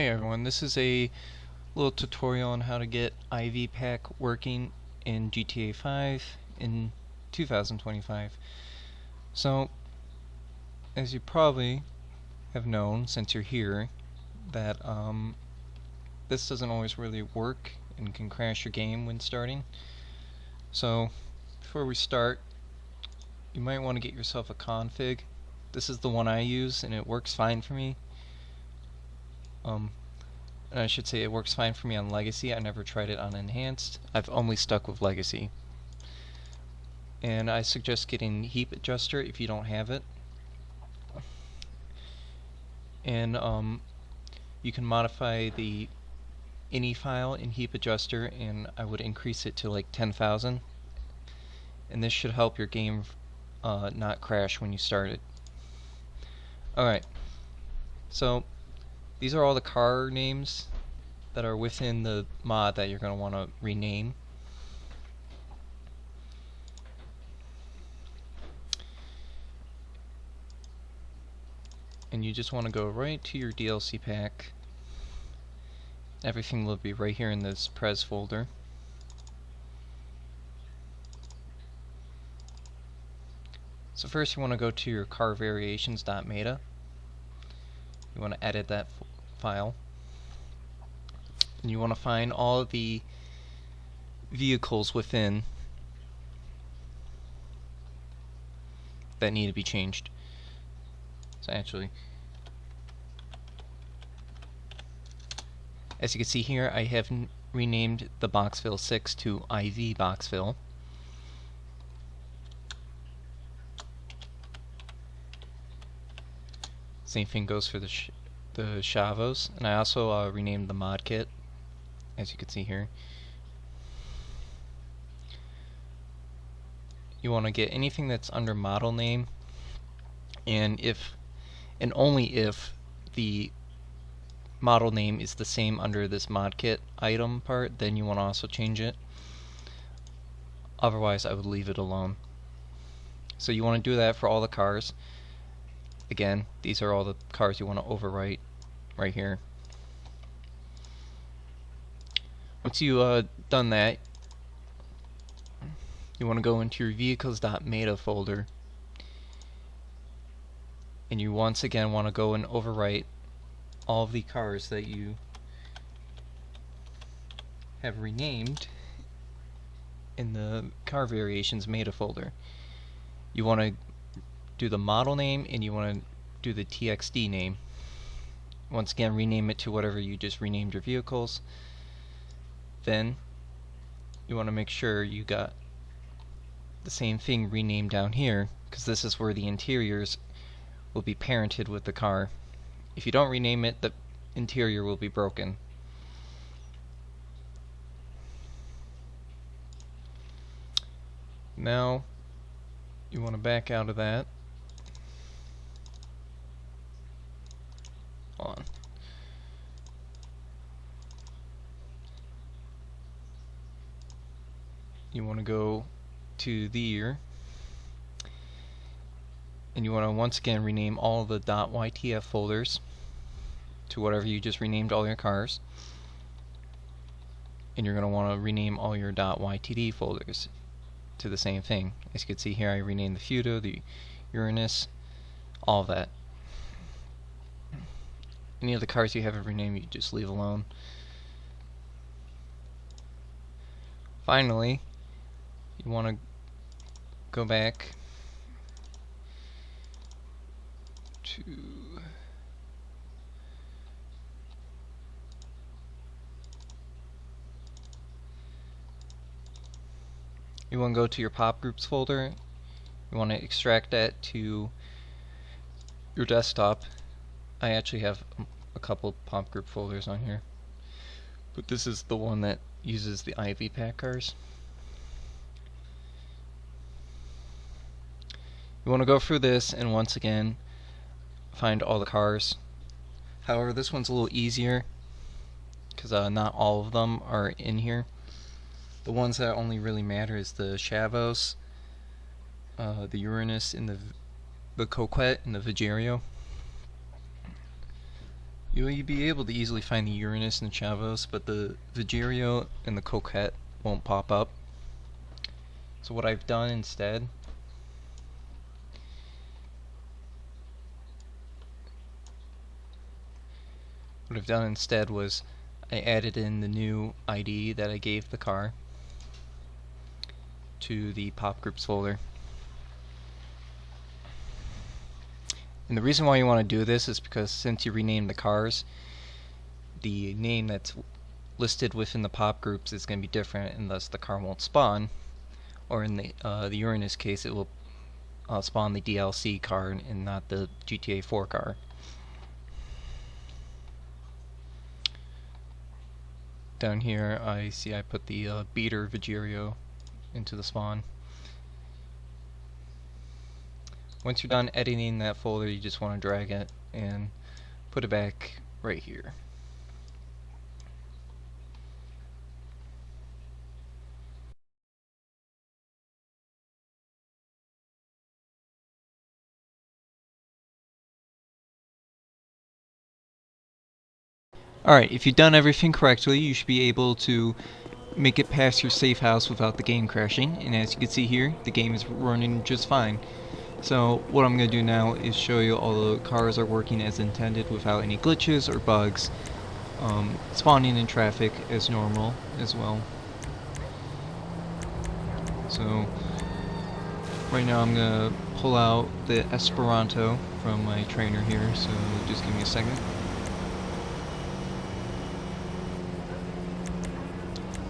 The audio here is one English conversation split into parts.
Hey everyone, this is a little tutorial on how to get IVPack working in GTA 5 in 2025. So, as you probably have known since you're here, that this doesn't always really work and can crash your game when starting. So, before we start, you might want to get yourself a config. This is the one I use and it works fine for me. And I should say it works fine for me on Legacy. I never tried it on Enhanced. I've only stuck with Legacy. And I suggest getting Heap Adjuster if you don't have it. And you can modify the ini file in Heap Adjuster, and I would increase it to like 10,000. And this should help your game not crash when you start it. Alright, so these are all the car names that are within the mod that you're going to want to rename. And you just want to go right to your DLC pack. Everything will be right here in this Prez folder. So first you want to go to your carvarations.meta. You want to edit that file. And you want to find all the vehicles within that need to be changed. So actually, as you can see here, I have renamed the Boxville 6 to IV Boxville. Same thing goes for the Chavos, and I also renamed the mod kit, as you can see here. You want to get anything that's under model name, and only if the model name is the same under this mod kit item part, then you want to also change it. Otherwise, I would leave it alone. So you want to do that for all the cars. Again, these are all the cars you want to overwrite right here. Once you done that, you want to go into your vehicles.meta folder, and you once again want to go and overwrite all of the cars that you have renamed in the car variations meta folder. You want to do the model name and you want to do the TXD name. Once again, rename it to whatever you just renamed your vehicles. Then you want to make sure you got the same thing renamed down here, because this is where the interiors will be parented with the car. If you don't rename it, the interior will be broken. Now you want to back out of that. Hold on. You want to go to the year, and you want to once again rename all the .ytf folders to whatever you just renamed all your cars, and you're going to want to rename all your .ytd folders to the same thing. As you can see here, I renamed the Fudo, the Uranus, all of that. Any of the cars you haven't renamed, you just leave alone. Finally, you want to go back to you want to go to your popgroups folder. You want to extract that to your desktop. I actually have a couple popgroup folders on here, but this is the one that uses the IVPack cars. You want to go through this and once again find all the cars. However, this one's a little easier because not all of them are in here. The ones that only really matter is the Chavos, the Uranus, and the Coquette, and the Vigerio. You'll be able to easily find the Uranus and the Chavos, but the Vigerio and the Coquette won't pop up. So what I've done instead was I added in the new ID that I gave the car to the popgroups folder. And the reason why you want to do this is because since you renamed the cars, the name that's listed within the popgroups is going to be different, and thus the car won't spawn. Or in the Uranus case, it will spawn the DLC car and not the GTA 4 car. Down here I see I put the beater Vigerio into the spawn. Once you're done editing that folder, you just want to drag it and put it back right here. Alright, if you've done everything correctly, you should be able to make it past your safe house without the game crashing, and as you can see here, the game is running just fine. So what I'm going to do now is show you all the cars are working as intended without any glitches or bugs, spawning in traffic as normal as well. So right now I'm going to pull out the Esperanto from my trainer here, so just give me a second.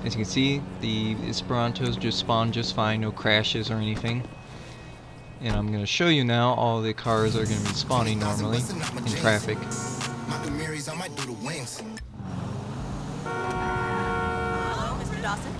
As you can see, the Esperantos just spawn just fine, no crashes or anything. And I'm going to show you now all the cars are going to be spawning normally in traffic. Hello, Mr. Dawson.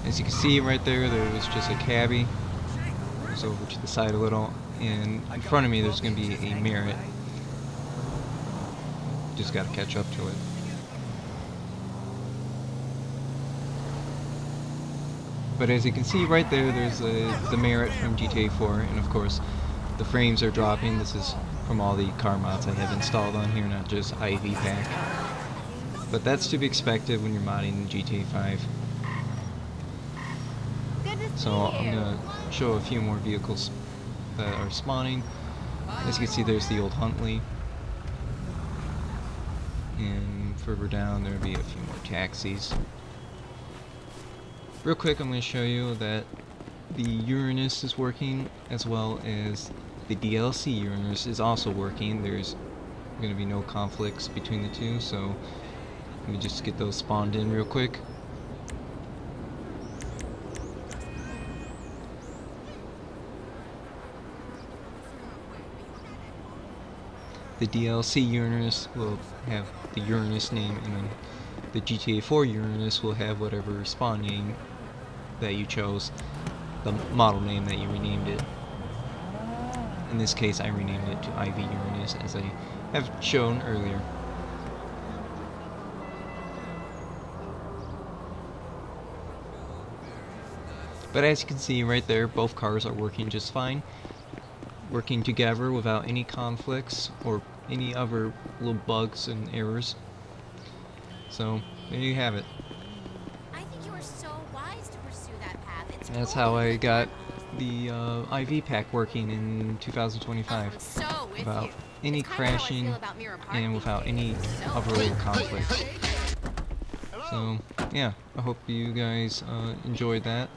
As you can see right there, there was just a cabbie. It was over to the side a little, and in front of me there's going to be a Merit. Just got to catch up to it. But as you can see right there, there's the Merit from GTA 4, and of course the frames are dropping. This is from all the car mods I have installed on here, not just IVPack. But that's to be expected when you're modding GTA 5. So I'm going to show a few more vehicles that are spawning. As you can see, there's the old Huntley. And further down there'll be a few more taxis. Real quick, I'm going to show you that the Uranus is working, as well as the DLC Uranus is also working. There's going to be no conflicts between the two, so let me just get those spawned in real quick. The DLC Uranus will have the Uranus name, and then the GTA 4 Uranus will have whatever spawn name that you chose, the model name that you renamed it. In this case, I renamed it to IV Uranus, as I have shown earlier. But as you can see right there, both cars are working just fine. Working together without any conflicts or any other little bugs and errors. So there you have it. I think you are so wise to pursue that path. It's That's how I got the IVPack working in 2025 so without any crashing and without any other little conflicts. So yeah, I hope you guys enjoyed that,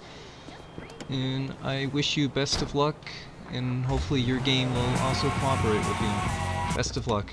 and I wish you best of luck. And hopefully your game will also cooperate with you. Best of luck.